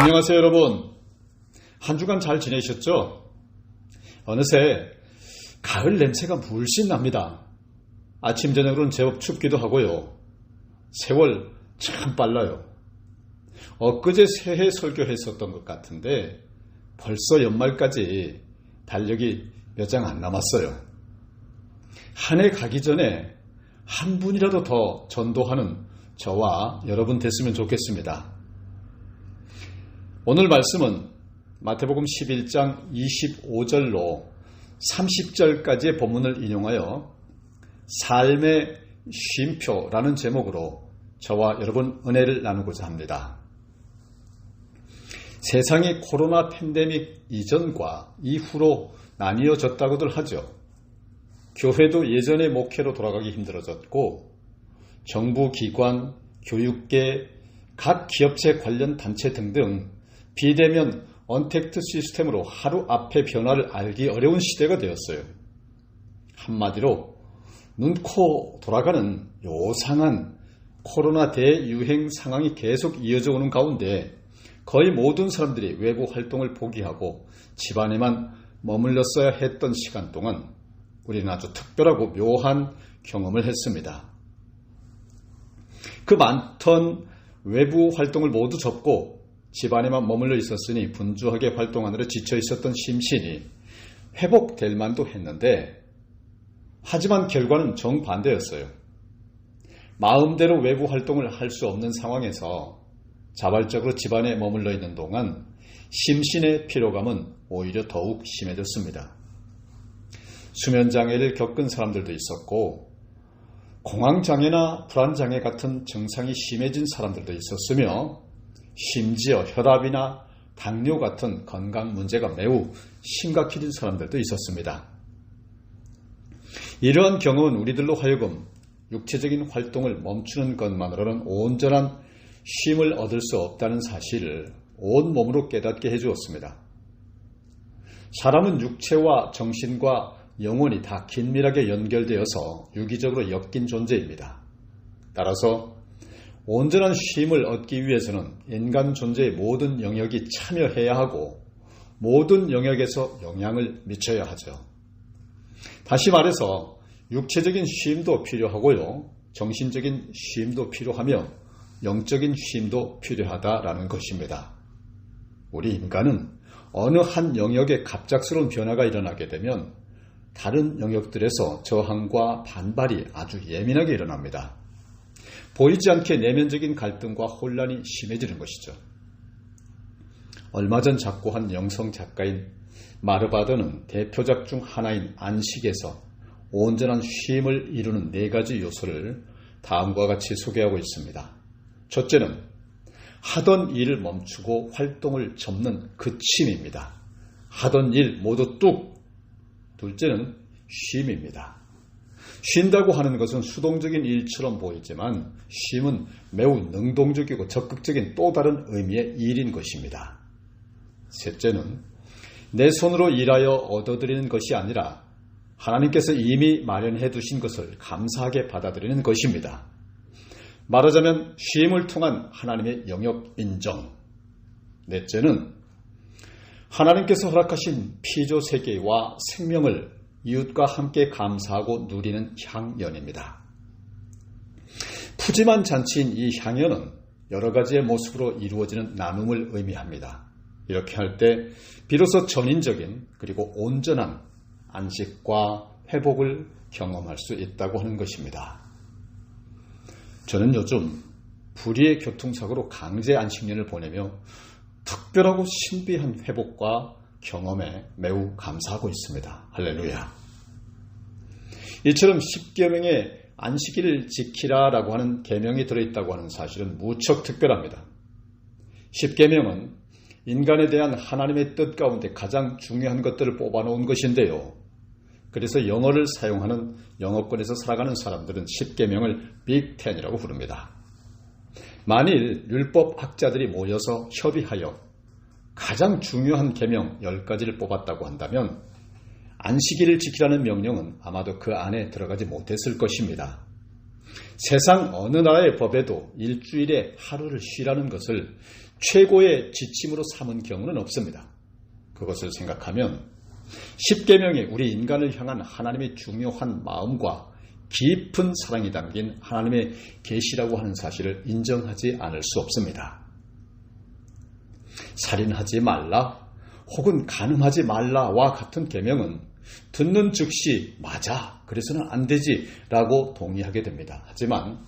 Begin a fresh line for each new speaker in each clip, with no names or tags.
안녕하세요 여러분. 한 주간 잘 지내셨죠? 어느새 가을 냄새가 물씬 납니다. 아침 저녁으로는 제법 춥기도 하고요. 세월 참 빨라요. 엊그제 새해 설교했었던 것 같은데 벌써 연말까지 달력이 몇 장 안 남았어요. 한 해 가기 전에 한 분이라도 더 전도하는 저와 여러분 됐으면 좋겠습니다. 오늘 말씀은 마태복음 11장 25절로 30절까지의 본문을 인용하여 삶의 쉼표라는 제목으로 저와 여러분 은혜를 나누고자 합니다. 세상이 코로나 팬데믹 이전과 이후로 나뉘어졌다고들 하죠. 교회도 예전의 목회로 돌아가기 힘들어졌고 정부 기관, 교육계, 각 기업체 관련 단체 등등 비대면 언택트 시스템으로 하루 앞의 변화를 알기 어려운 시대가 되었어요. 한마디로 눈코 돌아가는 요상한 코로나 대유행 상황이 계속 이어져 오는 가운데 거의 모든 사람들이 외부 활동을 포기하고 집안에만 머물렀어야 했던 시간 동안 우리는 아주 특별하고 묘한 경험을 했습니다. 그 많던 외부 활동을 모두 접고 집안에만 머물러 있었으니 분주하게 활동하느라 지쳐 있었던 심신이 회복될 만도 했는데 하지만 결과는 정반대였어요. 마음대로 외부 활동을 할 수 없는 상황에서 자발적으로 집안에 머물러 있는 동안 심신의 피로감은 오히려 더욱 심해졌습니다. 수면장애를 겪은 사람들도 있었고 공황장애나 불안장애 같은 증상이 심해진 사람들도 있었으며 심지어 혈압이나 당뇨 같은 건강 문제가 매우 심각해진 사람들도 있었습니다. 이러한 경험은 우리들로 하여금 육체적인 활동을 멈추는 것만으로는 온전한 쉼을 얻을 수 없다는 사실을 온몸으로 깨닫게 해주었습니다. 사람은 육체와 정신과 영혼이 다 긴밀하게 연결되어서 유기적으로 엮인 존재입니다. 따라서 온전한 쉼을 얻기 위해서는 인간 존재의 모든 영역이 참여해야 하고 모든 영역에서 영향을 미쳐야 하죠. 다시 말해서 육체적인 쉼도 필요하고요. 정신적인 쉼도 필요하며 영적인 쉼도 필요하다라는 것입니다. 우리 인간은 어느 한 영역에 갑작스러운 변화가 일어나게 되면 다른 영역들에서 저항과 반발이 아주 예민하게 일어납니다. 보이지 않게 내면적인 갈등과 혼란이 심해지는 것이죠. 얼마 전 작고한 영성 작가인 마르바드는 대표작 중 하나인 안식에서 온전한 쉼을 이루는 4가지 요소를 다음과 같이 소개하고 있습니다. 첫째는 하던 일을 멈추고 활동을 접는 그침입니다. 하던 일 모두 뚝! 둘째는 쉼입니다. 쉰다고 하는 것은 수동적인 일처럼 보이지만 쉼은 매우 능동적이고 적극적인 또 다른 의미의 일인 것입니다. 셋째는 내 손으로 일하여 얻어들이는 것이 아니라 하나님께서 이미 마련해 두신 것을 감사하게 받아들이는 것입니다. 말하자면 쉼을 통한 하나님의 영역 인정. 넷째는 하나님께서 허락하신 피조 세계와 생명을 이웃과 함께 감사하고 누리는 향연입니다. 푸짐한 잔치인 이 향연은 여러 가지의 모습으로 이루어지는 나눔을 의미합니다. 이렇게 할 때 비로소 전인적인 그리고 온전한 안식과 회복을 경험할 수 있다고 하는 것입니다. 저는 요즘 불의의 교통사고로 강제 안식년을 보내며 특별하고 신비한 회복과 경험에 매우 감사하고 있습니다. 할렐루야. 이처럼 10계명에 안식일을 지키라라고 하는 계명이 들어있다고 하는 사실은 무척 특별합니다. 10계명은 인간에 대한 하나님의 뜻 가운데 가장 중요한 것들을 뽑아놓은 것인데요. 그래서 영어를 사용하는 영어권에서 살아가는 사람들은 10계명을 빅10이라고 부릅니다. 만일 율법학자들이 모여서 협의하여 가장 중요한 계명 10가지를 뽑았다고 한다면 안식일을 지키라는 명령은 아마도 그 안에 들어가지 못했을 것입니다. 세상 어느 나라의 법에도 일주일에 하루를 쉬라는 것을 최고의 지침으로 삼은 경우는 없습니다. 그것을 생각하면 십계명이 우리 인간을 향한 하나님의 중요한 마음과 깊은 사랑이 담긴 하나님의 계시라고 하는 사실을 인정하지 않을 수 없습니다. 살인하지 말라 혹은 간음하지 말라와 같은 계명은 듣는 즉시 맞아, 그래서는 안 되지 라고 동의하게 됩니다. 하지만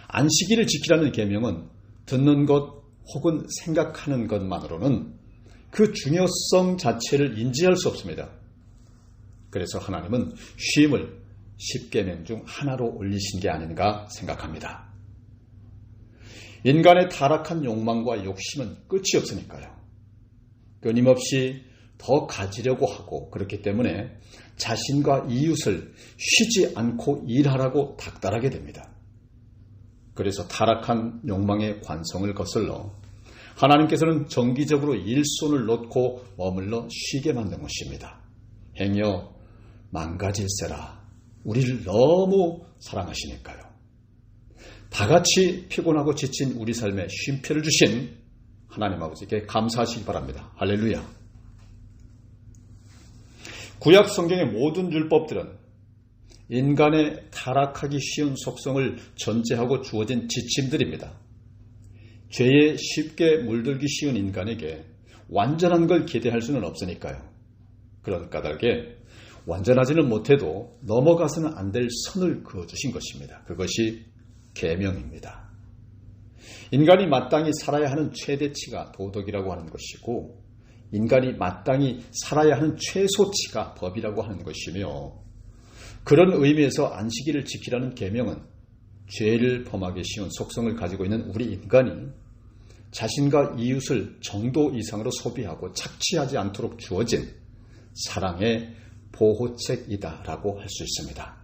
안식일을 지키라는 계명은 듣는 것 혹은 생각하는 것만으로는 그 중요성 자체를 인지할 수 없습니다. 그래서 하나님은 쉼을 십계명 중 하나로 올리신 게 아닌가 생각합니다. 인간의 타락한 욕망과 욕심은 끝이 없으니까요. 끊임없이 더 가지려고 하고, 그렇기 때문에 자신과 이웃을 쉬지 않고 일하라고 닥달하게 됩니다. 그래서 타락한 욕망의 관성을 거슬러 하나님께서는 정기적으로 일손을 놓고 머물러 쉬게 만든 것입니다. 행여 망가질세라. 우리를 너무 사랑하시니까요. 다같이 피곤하고 지친 우리 삶에 쉼표를 주신 하나님 아버지께 감사하시기 바랍니다. 할렐루야. 구약 성경의 모든 율법들은 인간의 타락하기 쉬운 속성을 전제하고 주어진 지침들입니다. 죄에 쉽게 물들기 쉬운 인간에게 완전한 걸 기대할 수는 없으니까요. 그런 까닭에 완전하지는 못해도 넘어가서는 안 될 선을 그어주신 것입니다. 그것이 계명입니다. 인간이 마땅히 살아야 하는 최대치가 도덕이라고 하는 것이고, 인간이 마땅히 살아야 하는 최소치가 법이라고 하는 것이며, 그런 의미에서 안식일을 지키라는 계명은 죄를 범하기 쉬운 속성을 가지고 있는 우리 인간이 자신과 이웃을 정도 이상으로 소비하고 착취하지 않도록 주어진 사랑의 보호책이다라고 할 수 있습니다.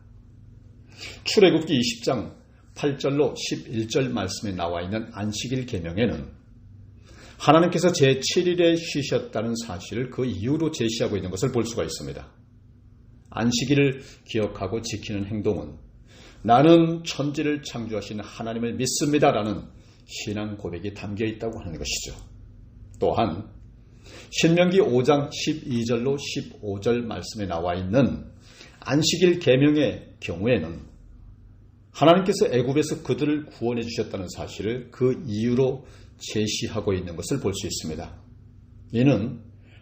출애굽기 20장 8절로 11절 말씀에 나와 있는 안식일 계명에는 하나님께서 제7일에 쉬셨다는 사실을 그 이유로 제시하고 있는 것을 볼 수가 있습니다. 안식일을 기억하고 지키는 행동은 나는 천지를 창조하신 하나님을 믿습니다라는 신앙 고백이 담겨 있다고 하는 것이죠. 또한 신명기 5장 12절로 15절 말씀에 나와 있는 안식일 계명의 경우에는 하나님께서 애굽에서 그들을 구원해 주셨다는 사실을 그 이유로 제시하고 있는 것을 볼 수 있습니다. 이는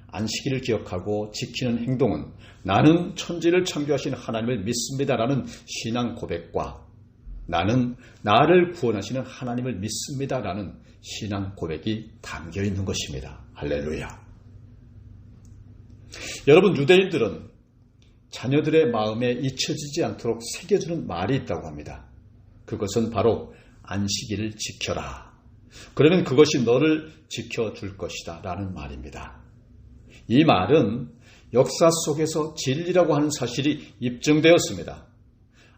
안식일을 기억하고 지키는 행동은 나는 천지를 창조하신 하나님을 믿습니다라는 신앙 고백과 나는 나를 구원하시는 하나님을 믿습니다라는 신앙 고백이 담겨 있는 것입니다. 할렐루야. 여러분, 유대인들은 자녀들의 마음에 잊혀지지 않도록 새겨주는 말이 있다고 합니다. 그것은 바로 안식일을 지켜라. 그러면 그것이 너를 지켜줄 것이다 라는 말입니다. 이 말은 역사 속에서 진리라고 하는 사실이 입증되었습니다.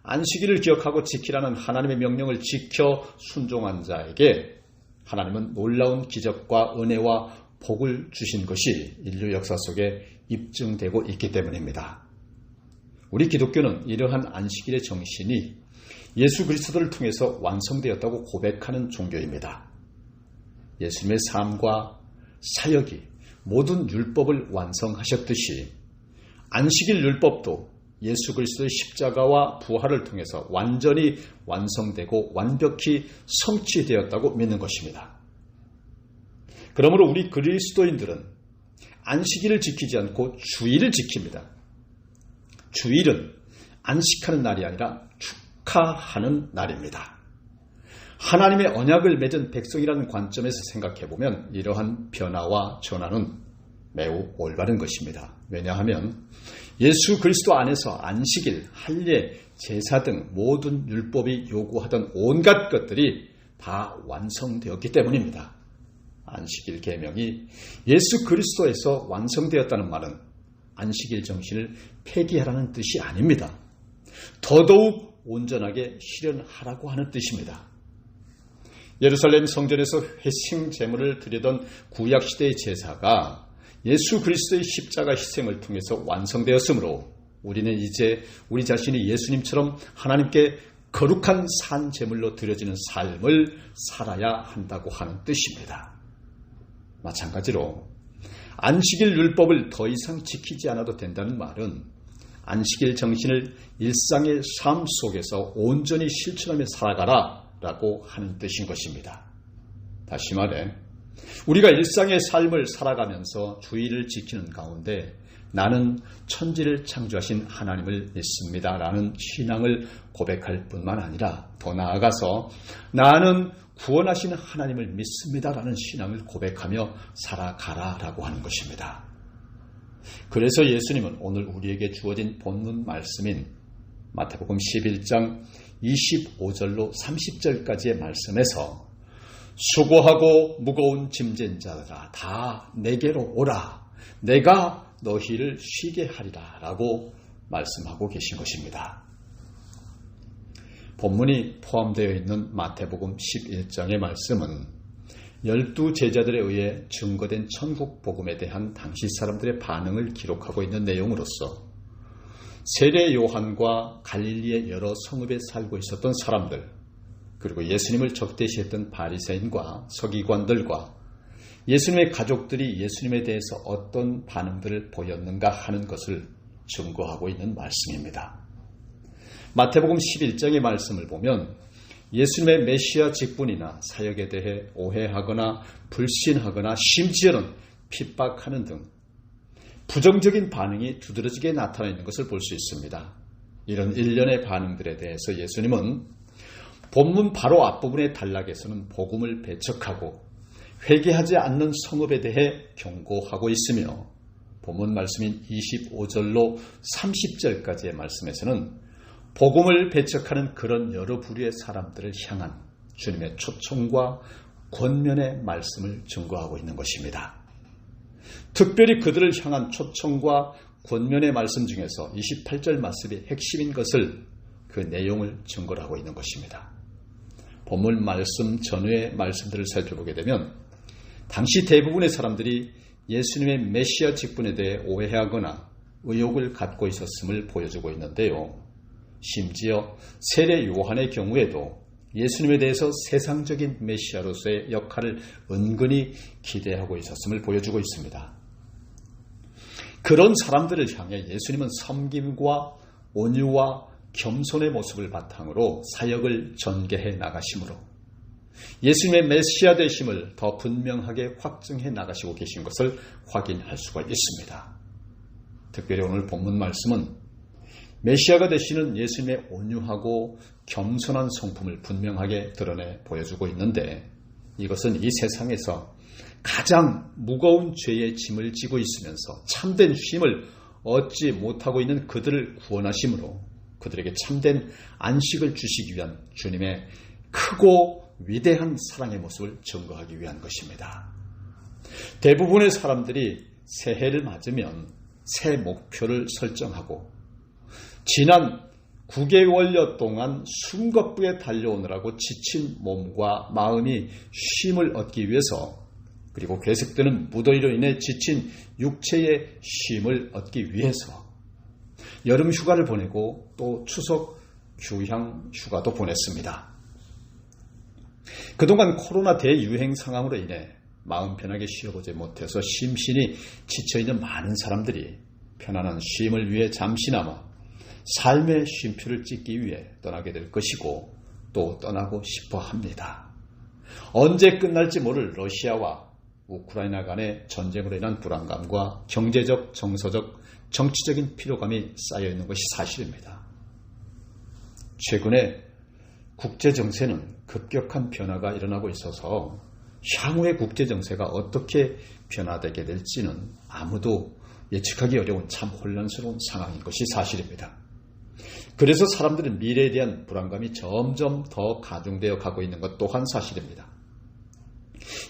안식일을 기억하고 지키라는 하나님의 명령을 지켜 순종한 자에게 하나님은 놀라운 기적과 은혜와 복을 주신 것이 인류 역사 속에 입증되고 있기 때문입니다. 우리 기독교는 이러한 안식일의 정신이 예수 그리스도를 통해서 완성되었다고 고백하는 종교입니다. 예수님의 삶과 사역이 모든 율법을 완성하셨듯이 안식일 율법도 예수 그리스도의 십자가와 부활을 통해서 완전히 완성되고 완벽히 성취되었다고 믿는 것입니다. 그러므로 우리 그리스도인들은 안식일을 지키지 않고 주일을 지킵니다. 주일은 안식하는 날이 아니라 축하하는 날입니다. 하나님의 언약을 맺은 백성이라는 관점에서 생각해보면 이러한 변화와 전환은 매우 올바른 것입니다. 왜냐하면 예수 그리스도 안에서 안식일, 할례, 제사 등 모든 율법이 요구하던 온갖 것들이 다 완성되었기 때문입니다. 안식일 계명이 예수 그리스도에서 완성되었다는 말은 안식일 정신을 폐기하라는 뜻이 아닙니다. 더더욱 온전하게 실현하라고 하는 뜻입니다. 예루살렘 성전에서 회심 제물을 드리던 구약시대의 제사가 예수 그리스도의 십자가 희생을 통해서 완성되었으므로 우리는 이제 우리 자신이 예수님처럼 하나님께 거룩한 산 제물로 드려지는 삶을 살아야 한다고 하는 뜻입니다. 마찬가지로 안식일 율법을 더 이상 지키지 않아도 된다는 말은 안식일 정신을 일상의 삶 속에서 온전히 실천하며 살아가라 라고 하는 뜻인 것입니다. 다시 말해 우리가 일상의 삶을 살아가면서 주의를 지키는 가운데 나는 천지를 창조하신 하나님을 믿습니다 라는 신앙을 고백할 뿐만 아니라 더 나아가서 나는 구원하신 하나님을 믿습니다 라는 신앙을 고백하며 살아가라 라고 하는 것입니다. 그래서 예수님은 오늘 우리에게 주어진 본문 말씀인 마태복음 11장 25절로 30절까지의 말씀에서 수고하고 무거운 짐진 자들아 다 내게로 오라 내가 너희를 쉬게 하리라 라고 말씀하고 계신 것입니다. 본문이 포함되어 있는 마태복음 11장의 말씀은 12제자들에 의해 증거된 천국 복음에 대한 당시 사람들의 반응을 기록하고 있는 내용으로서 세례 요한과 갈릴리의 여러 성읍에 살고 있었던 사람들 그리고 예수님을 적대시했던 바리새인과 서기관들과 예수님의 가족들이 예수님에 대해서 어떤 반응들을 보였는가 하는 것을 증거하고 있는 말씀입니다. 마태복음 11장의 말씀을 보면 예수님의 메시아 직분이나 사역에 대해 오해하거나 불신하거나 심지어는 핍박하는 등 부정적인 반응이 두드러지게 나타나 있는 것을 볼 수 있습니다. 이런 일련의 반응들에 대해서 예수님은 본문 바로 앞부분의 단락에서는 복음을 배척하고 회개하지 않는 성읍에 대해 경고하고 있으며 본문 말씀인 25절로 30절까지의 말씀에서는 복음을 배척하는 그런 여러 부류의 사람들을 향한 주님의 초청과 권면의 말씀을 증거하고 있는 것입니다. 특별히 그들을 향한 초청과 권면의 말씀 중에서 28절 말씀이 핵심인 것을 그 내용을 증거를 하고 있는 것입니다. 본문 말씀 전후의 말씀들을 살펴보게 되면 당시 대부분의 사람들이 예수님의 메시아 직분에 대해 오해하거나 의혹을 갖고 있었음을 보여주고 있는데요. 심지어 세례 요한의 경우에도 예수님에 대해서 세상적인 메시아로서의 역할을 은근히 기대하고 있었음을 보여주고 있습니다. 그런 사람들을 향해 예수님은 섬김과 온유와 겸손의 모습을 바탕으로 사역을 전개해 나가심으로 예수님의 메시아 되심을 더 분명하게 확증해 나가시고 계신 것을 확인할 수가 있습니다. 특별히 오늘 본문 말씀은 메시아가 되시는 예수님의 온유하고 겸손한 성품을 분명하게 드러내 보여주고 있는데 이것은 이 세상에서 가장 무거운 죄의 짐을 지고 있으면서 참된 쉼을 얻지 못하고 있는 그들을 구원하심으로 그들에게 참된 안식을 주시기 위한 주님의 크고 위대한 사랑의 모습을 증거하기 위한 것입니다. 대부분의 사람들이 새해를 맞으면 새 목표를 설정하고 지난 9개월여 동안 숨가쁘게 달려오느라고 지친 몸과 마음이 쉼을 얻기 위해서 그리고 계속되는 무더위로 인해 지친 육체의 쉼을 얻기 위해서 여름 휴가를 보내고 또 추석 휴양 휴가도 보냈습니다. 그동안 코로나 대유행 상황으로 인해 마음 편하게 쉬어보지 못해서 심신이 지쳐있는 많은 사람들이 편안한 쉼을 위해 잠시나마 삶의 쉼표를 찍기 위해 떠나게 될 것이고 또 떠나고 싶어 합니다. 언제 끝날지 모를 러시아와 우크라이나 간의 전쟁으로 인한 불안감과 경제적, 정서적, 정치적인 피로감이 쌓여있는 것이 사실입니다. 최근에 국제정세는 급격한 변화가 일어나고 있어서 향후의 국제정세가 어떻게 변화되게 될지는 아무도 예측하기 어려운 참 혼란스러운 상황인 것이 사실입니다. 그래서 사람들은 미래에 대한 불안감이 점점 더 가중되어 가고 있는 것 또한 사실입니다.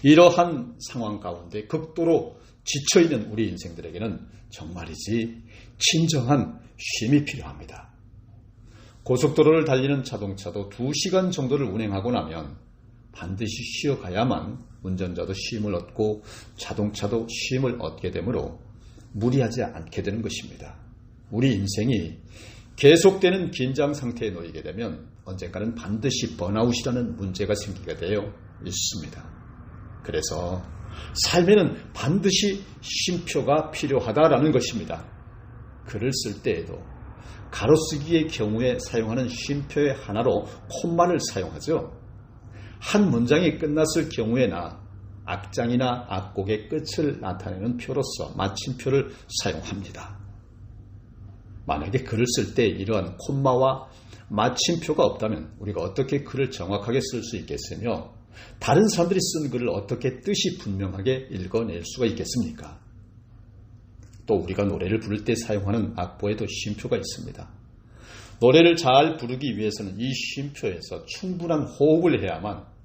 이러한 상황 가운데 극도로 지쳐있는 우리 인생들에게는 정말이지 친정한 쉼이 필요합니다. 고속도로를 달리는 자동차도 2시간 정도를 운행하고 나면 반드시 쉬어가야만 운전자도 쉼을 얻고 자동차도 쉼을 얻게 되므로 무리하지 않게 되는 것입니다. 우리 인생이 계속되는 긴장 상태에 놓이게 되면 언젠가는 반드시 번아웃이라는 문제가 생기게 되어 있습니다. 그래서 삶에는 반드시 쉼표가 필요하다라는 것입니다. 글을 쓸 때에도 가로쓰기의 경우에 사용하는 쉼표의 하나로 콤마를 사용하죠. 한 문장이 끝났을 경우에나 악장이나 악곡의 끝을 나타내는 표로서 마침표를 사용합니다. 만약에 글을 쓸 때 이러한 콤마와 마침표가 없다면 우리가 어떻게 글을 정확하게 쓸 수 있겠으며 다른 사람들이 쓴 글을 어떻게 뜻이 분명하게 읽어낼 수가 있겠습니까? 또 우리가 노래를 부를 때 사용하는 악보에도 쉼표가 있습니다. 노래를 잘 부르기 위해서는 이 쉼표에서 충분한 호흡을 해야만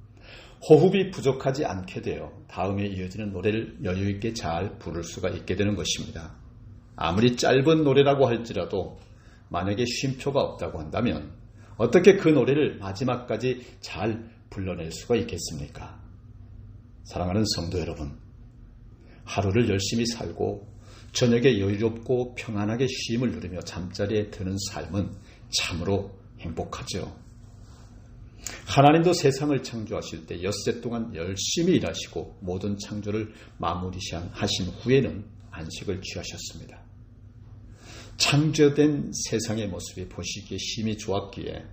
호흡이 부족하지 않게 되어 다음에 이어지는 노래를 여유있게 잘 부를 수가 있게 되는 것입니다. 아무리 짧은 노래라고 할지라도 만약에 쉼표가 없다고 한다면 어떻게 그 노래를 마지막까지 잘 불러낼 수가 있겠습니까? 사랑하는 성도 여러분, 하루를 열심히 살고 저녁에 여유롭고 평안하게 쉼을 누리며 잠자리에 드는 삶은 참으로 행복하죠. 하나님도 세상을 창조하실 때 엿새 동안 열심히 일하시고 모든 창조를 마무리하신 후에는 안식을 취하셨습니다. 창조된 세상의 모습이 보시기에 심히 좋았기에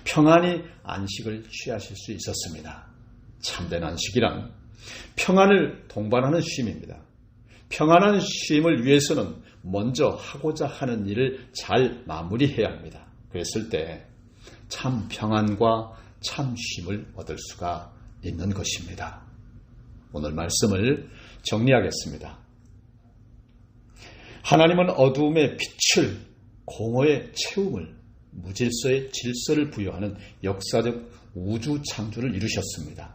평안히 안식을 취하실 수 있었습니다. 참된 안식이란 평안을 동반하는 쉼입니다. 평안한 쉼을 위해서는 먼저 하고자 하는 일을 잘 마무리해야 합니다. 그랬을 때 참 평안과 참 쉼을 얻을 수가 있는 것입니다. 오늘 말씀을 정리하겠습니다. 하나님은 어두움의 빛을, 공허의 채움을, 무질서의 질서를 부여하는 역사적 우주 창조를 이루셨습니다.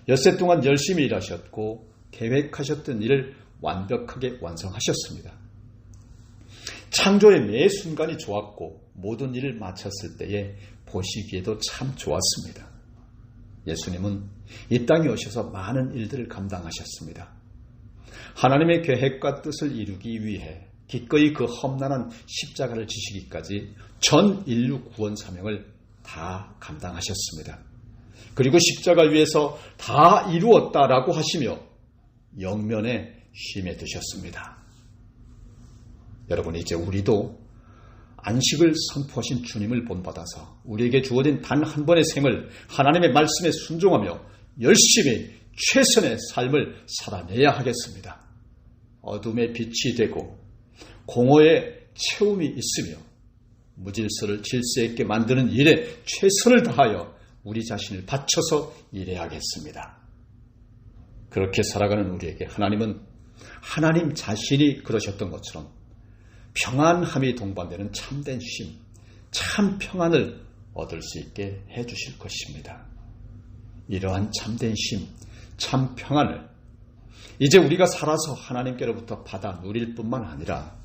엿새 동안 열심히 일하셨고 계획하셨던 일을 완벽하게 완성하셨습니다. 창조의 매 순간이 좋았고 모든 일을 마쳤을 때에 보시기에도 참 좋았습니다. 예수님은 이 땅에 오셔서 많은 일들을 감당하셨습니다. 하나님의 계획과 뜻을 이루기 위해 기꺼이 그 험난한 십자가를 지시기까지 전 인류 구원 사명을 다 감당하셨습니다. 그리고 십자가 위에서 다 이루었다라고 하시며 영면에 쉼에 드셨습니다. 여러분, 이제 우리도 안식을 선포하신 주님을 본받아서 우리에게 주어진 단 한 번의 생을 하나님의 말씀에 순종하며 열심히 최선의 삶을 살아내야 하겠습니다. 어둠의 빛이 되고 공허의 채움이 있으며 무질서를 질서 있게 만드는 일에 최선을 다하여 우리 자신을 바쳐서 일해야겠습니다. 그렇게 살아가는 우리에게 하나님은 하나님 자신이 그러셨던 것처럼 평안함이 동반되는 참된 쉼, 참 평안을 얻을 수 있게 해주실 것입니다. 이러한 참된 쉼, 참 평안을 이제 우리가 살아서 하나님께로부터 받아 누릴 뿐만 아니라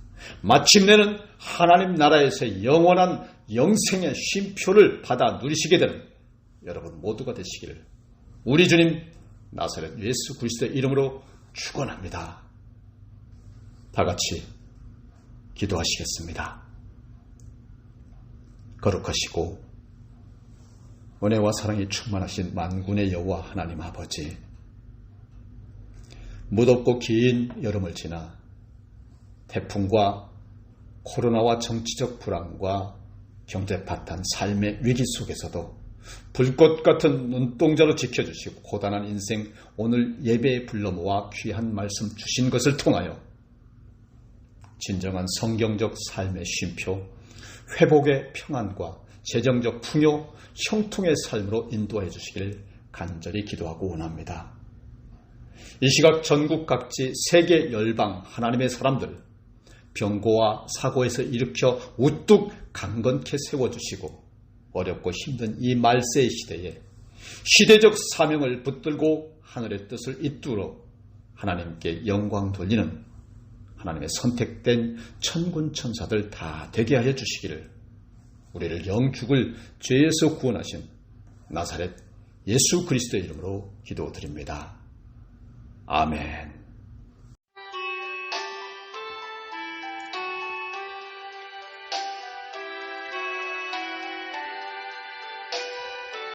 마침내는 하나님 나라에서 영원한 영생의 쉼표를 받아 누리시게 되는 여러분 모두가 되시기를 우리 주님 나사렛 예수 그리스도의 이름으로 축원합니다. 다 같이 기도하시겠습니다. 거룩하시고 은혜와 사랑이 충만하신 만군의 여호와 하나님 아버지, 무덥고 긴 여름을 지나 태풍과 코로나와 정치적 불안과 경제 파탄, 삶의 위기 속에서도 불꽃 같은 눈동자로 지켜주시고 고단한 인생 오늘 예배에 불러 모아 귀한 말씀 주신 것을 통하여 진정한 성경적 삶의 쉼표, 회복의 평안과 재정적 풍요, 형통의 삶으로 인도해 주시길 간절히 기도하고 원합니다. 이 시각 전국 각지 세계 열방 하나님의 사람들 병고와 사고에서 일으켜 우뚝 강건케 세워주시고 어렵고 힘든 이 말세의 시대에 시대적 사명을 붙들고 하늘의 뜻을 잇두러 하나님께 영광 돌리는 하나님의 선택된 천군 천사들 다 되게 하여 주시기를 우리를 영 죽을 죄에서 구원하신 나사렛 예수 그리스도의 이름으로 기도드립니다. 아멘.